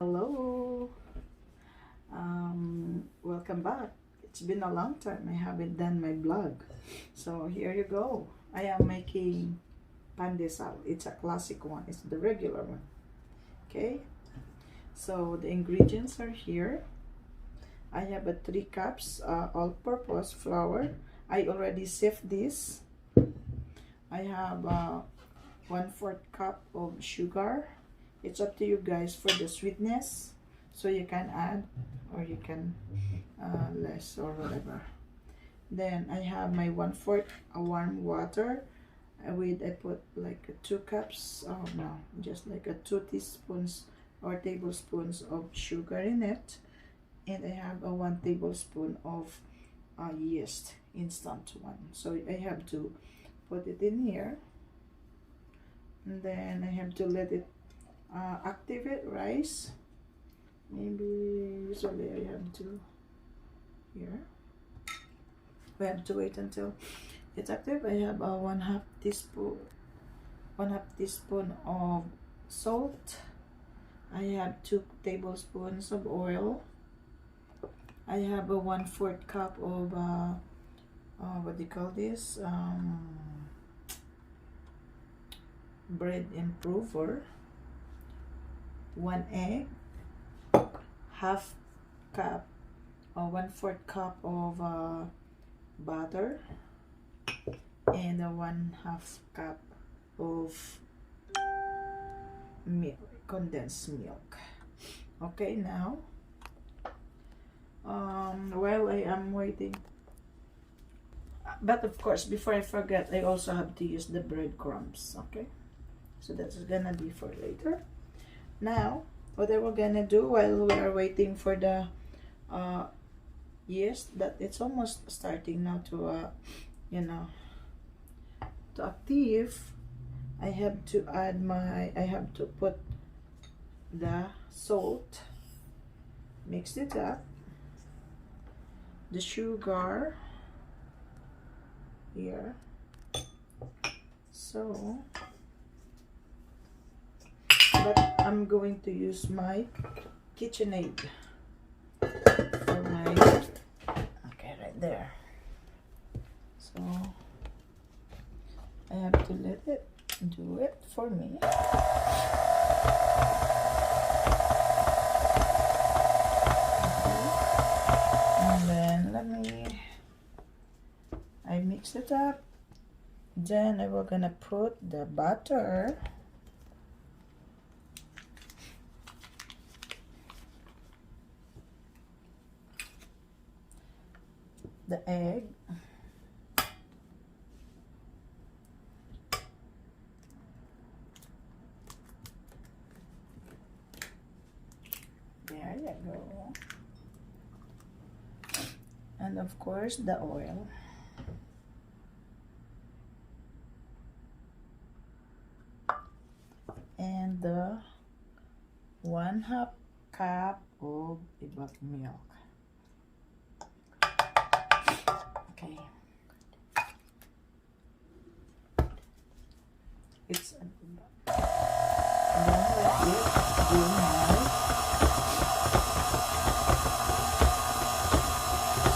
Hello, welcome back. It's been a long time. I haven't done my vlog. So here you go. I am making pandesal. It's a classic one. It's the regular one. Okay. So the ingredients are here. I have 3 cups all-purpose flour. I already sieved this. I have 1/4 cup of sugar. It's up to you guys for the sweetness, so you can add or you can less or whatever. Then I have my 1/4 warm water with, I put like 2 cups, oh no, just like 2 teaspoons or tablespoons of sugar in it, and I have 1 tablespoon of yeast, instant one. So I have to put it in here, and then I have to let it activate rise. Maybe usually I have to here. We have to wait until it's active. I have a 1/2 teaspoon of salt. I have 2 tablespoons of oil. I have a 1/4 cup of what do you call this, bread improver, 1 egg, 1/2 cup or 1/4 cup of butter, and a 1/2 cup of milk, condensed milk. Okay, now while I am waiting, but of course before I forget, I also have to use the breadcrumbs. Okay, so that's gonna be for later. Now, what we're gonna do while we are waiting for the yeast, that it's almost starting now to to active, I have to add I have to put the salt, mix it up, the sugar here, so but I'm going to use my KitchenAid for my, okay, right there. So I have to let it do it for me. Okay. And then I mix it up. Then we're gonna put the butter, the egg, there you go, and of course the oil, and the 1/2 cup of milk. Okay, it's then let it do now.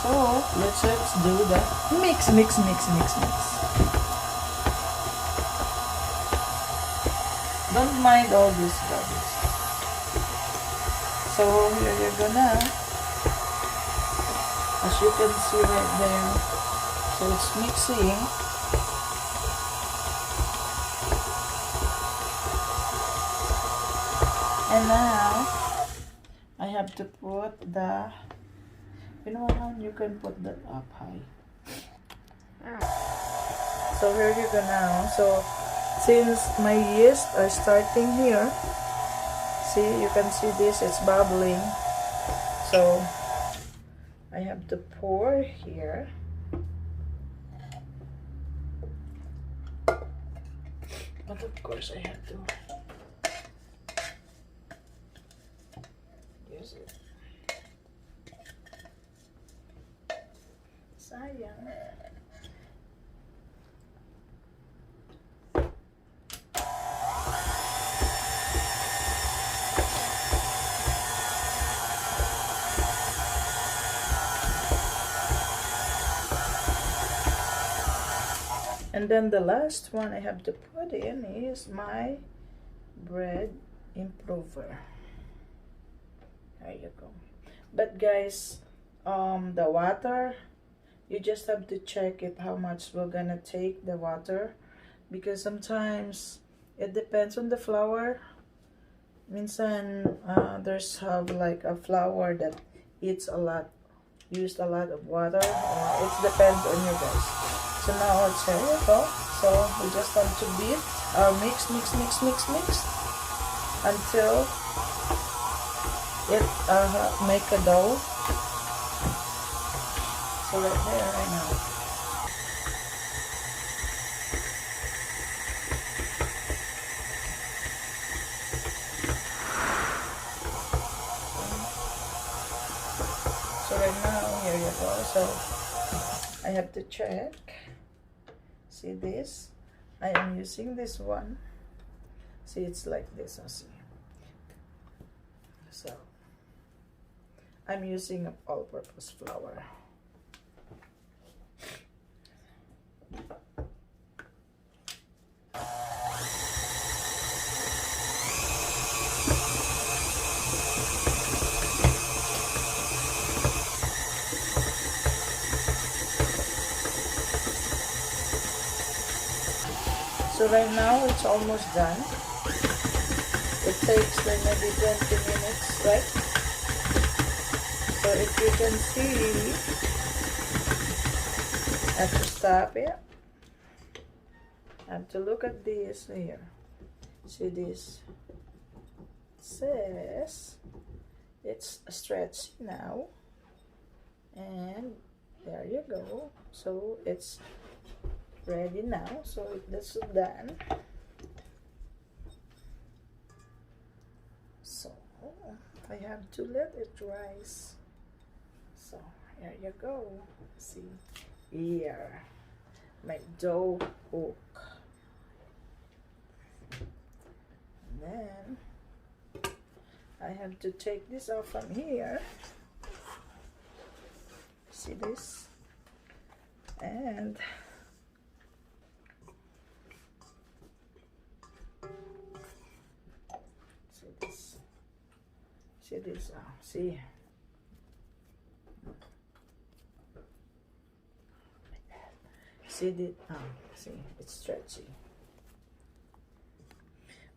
So let's do the mix. Don't mind all this rubbish. So here you're gonna, as you can see right there, so it's mixing. And now I have to put the, you know how you can put that up high. So here you go now. So since my yeast are starting here, see, you can see this, it's bubbling. So I have to pour here. But of course I have to use it. Sayang. And then the last one I have to put in is my bread improver. There you go. But guys, the water, you just have to check it how much we're gonna take the water, because sometimes it depends on the flour. Minsan there's have like a flour that used a lot of water. It depends on you guys. So now it's here you go. So we just have to beat mix until it make a dough. So right there, right now. So right now, here you go. So I have to check. See this? I am using this one. See, it's like this. I'll see. So I'm using an all-purpose flour. So right now it's almost done. It takes like maybe 20 minutes, right? So if you can see, I have to stop it. I have to look at this here. See this? It says it's stretchy now. And there you go. So it's ready now. So that's done. So I have to let it rise. So here you go. See here, my dough hook. And then I have to take this off from here. See this? And see this? See this? See? See this? See, it's stretchy.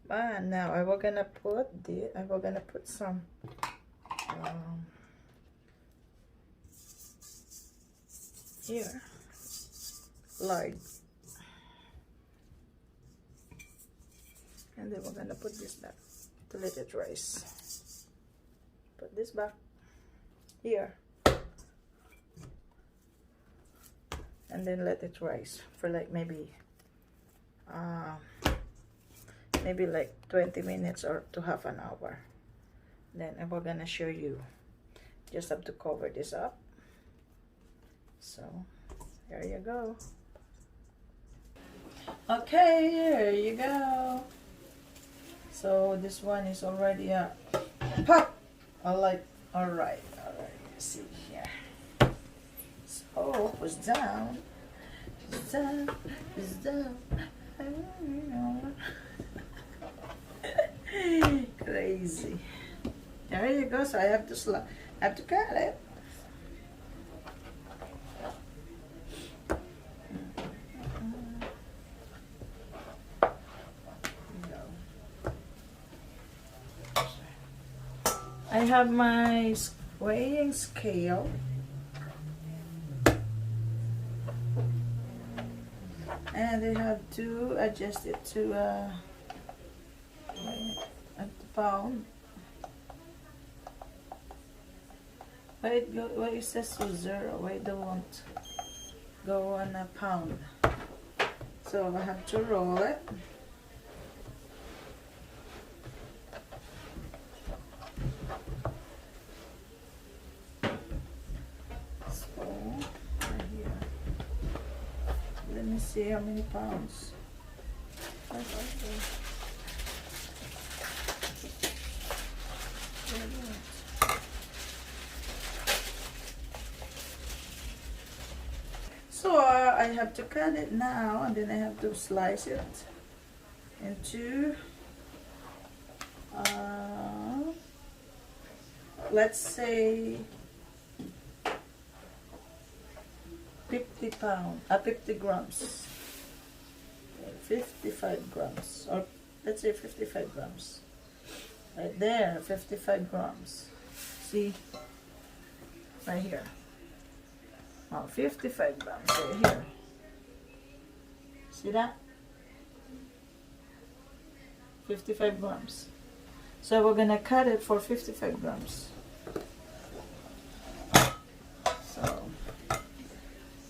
But now I was gonna put the. I was gonna put some. Here, lard, and then we're gonna put this back to let it rise. Put this back here, and then let it rise for like maybe like 20 minutes or to half an hour. Then we're gonna show you. Just have to cover this up. So there you go. Okay, here you go. So this one is already pop. Alright. See here. So push down. Push down. Crazy. There you go. So I have to cut it. I have my weighing scale. And I have to adjust it to a pound. Why it says so 0? Why don't want go on a pound? So I have to roll it. Let me see how many pounds. So I have to cut it now, and then I have to slice it into let's say 50 grams, 55 grams, or let's say 55 grams. Right there, 55 grams. See? Right here. Oh, 55 grams right here. See that? 55 grams. So we're gonna cut it for 55 grams. So,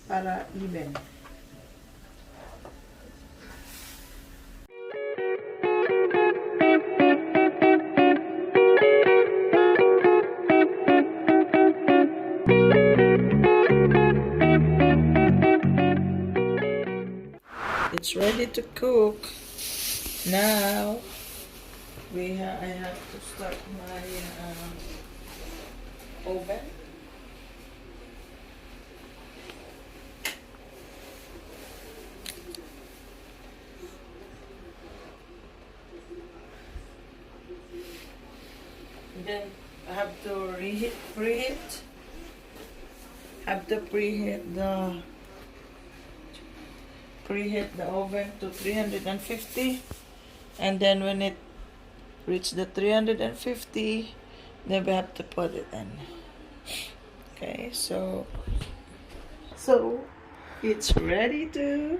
para even. It's ready to cook. Now I have to start my oven. Then I have to preheat. Have to preheat the oven to 350, and then when it reach the 350, then we have to put it in. Okay, so it's ready to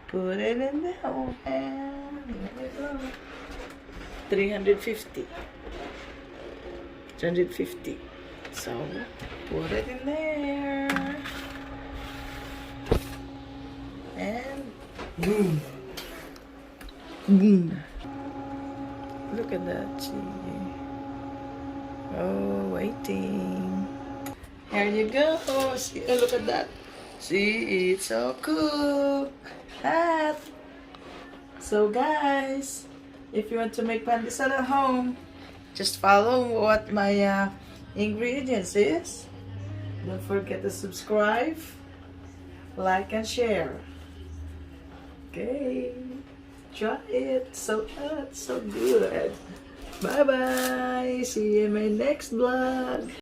put it in the oven. Here we go. 350. So put it in there, and boom, boom. Look at that, see. Oh, waiting. Here you go. See, oh, look at that. See, it's all cooked. Hot. So guys, if you want to make pandesal at home, just follow what my ingredients is. Don't forget to subscribe, like, and share. Okay, try it. So hot, so good. Bye bye. See you in my next vlog.